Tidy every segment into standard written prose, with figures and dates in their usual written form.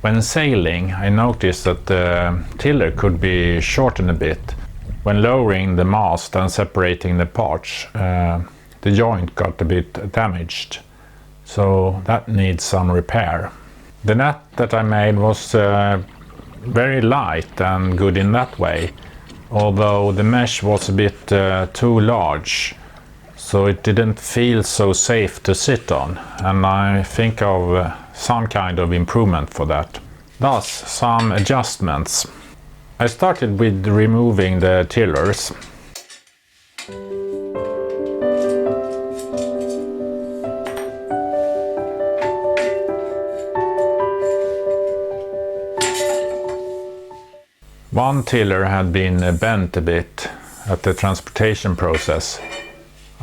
When sailing, I noticed that the tiller could be shortened a bit. When lowering the mast and separating the parts, the joint got a bit damaged, so that needs some repair. The net that I made was very light and good in that way, although the mesh was a bit too large, so it didn't feel so safe to sit on, and I think of some kind of improvement for that. Thus, some adjustments. I started with removing the tillers. One tiller had been bent a bit at the transportation process.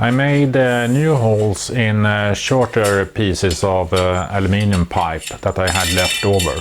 I made new holes in shorter pieces of aluminium pipe that I had left over.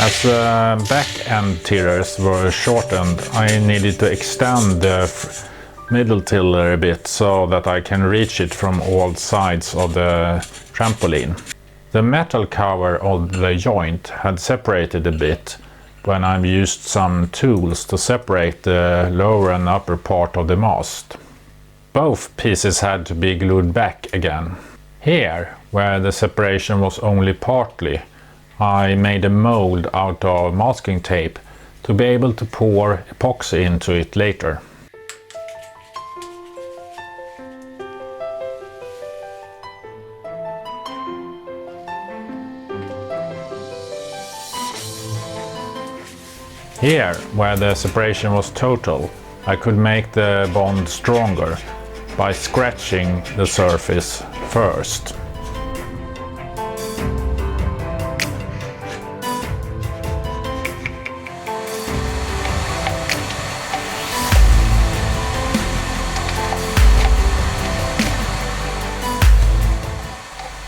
As the back end tillers were shortened, I needed to extend the middle tiller a bit so that I can reach it from all sides of the trampoline. The metal cover of the joint had separated a bit when I used some tools to separate the lower and upper part of the mast. Both pieces had to be glued back again. Here, where the separation was only partly, I made a mold out of masking tape to be able to pour epoxy into it later. Here, where the separation was total, I could make the bond stronger by scratching the surface first.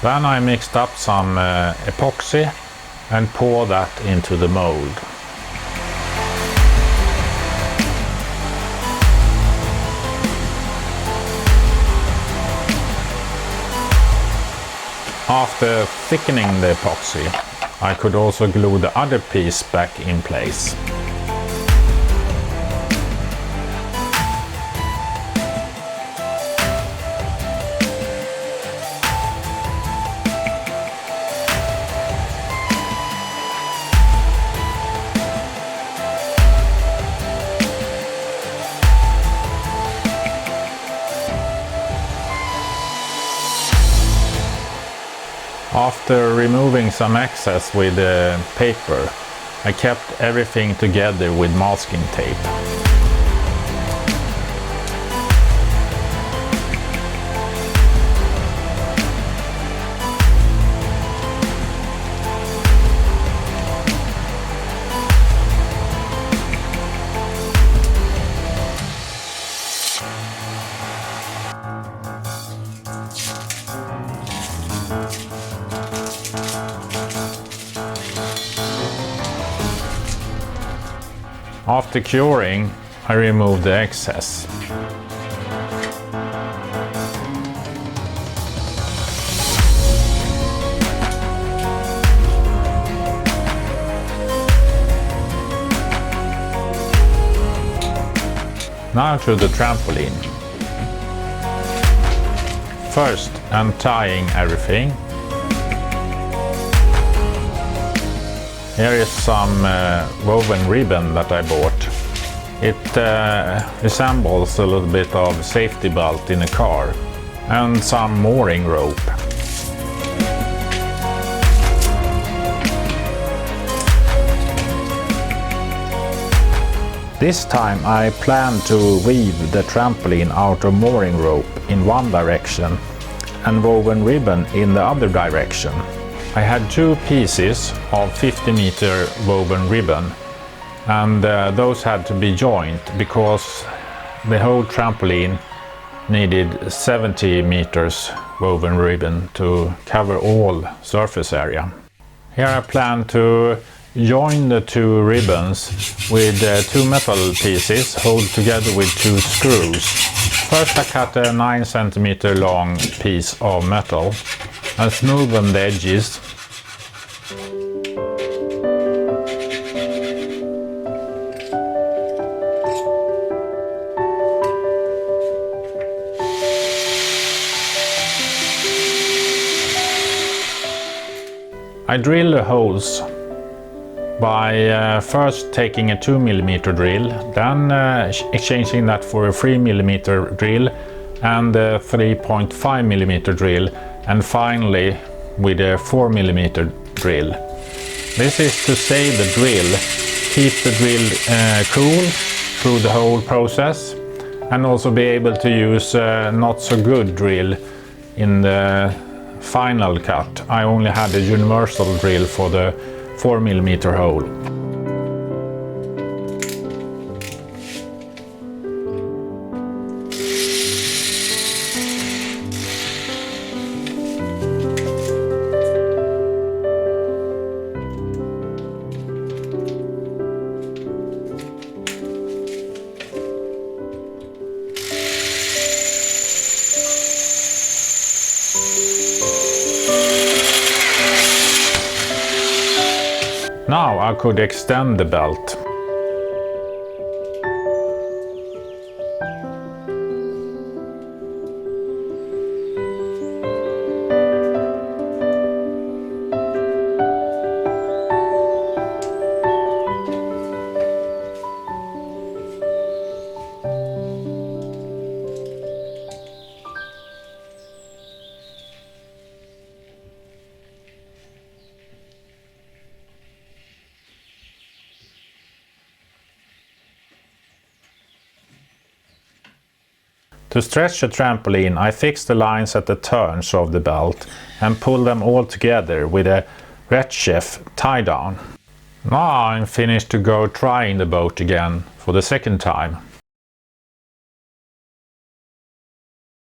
Then I mixed up some epoxy and poured that into the mold. After thickening the epoxy, I could also glue the other piece back in place. After removing some excess with paper, I kept everything together with masking tape. After curing, I removed the excess. Now to the trampoline. First, untying everything. Here is some woven ribbon that I bought. It resembles a little bit of safety belt in a car, and some mooring rope. This time I plan to weave the trampoline out of mooring rope in one direction and woven ribbon in the other direction. I had two pieces of 50-meter woven ribbon, and those had to be joined because the whole trampoline needed 70 meters woven ribbon to cover all surface area. Here I plan to join the two ribbons with two metal pieces held together with two screws. First I cut a 9 centimeter long piece of metal and smoothen the edges. I drill the holes by first taking a 2mm drill, then exchanging that for a 3mm drill and a 3.5mm drill, and finally with a 4mm drill. This is to save the drill, keep the drill cool through the whole process, and also be able to use a not so good drill in the final cut. I only had a universal drill for the 4mm hole. Now I could extend the belt. To stretch the trampoline, I fix the lines at the turns of the belt and pull them all together with a Retchef tie down. Now I'm finished to go trying the boat again for the second time.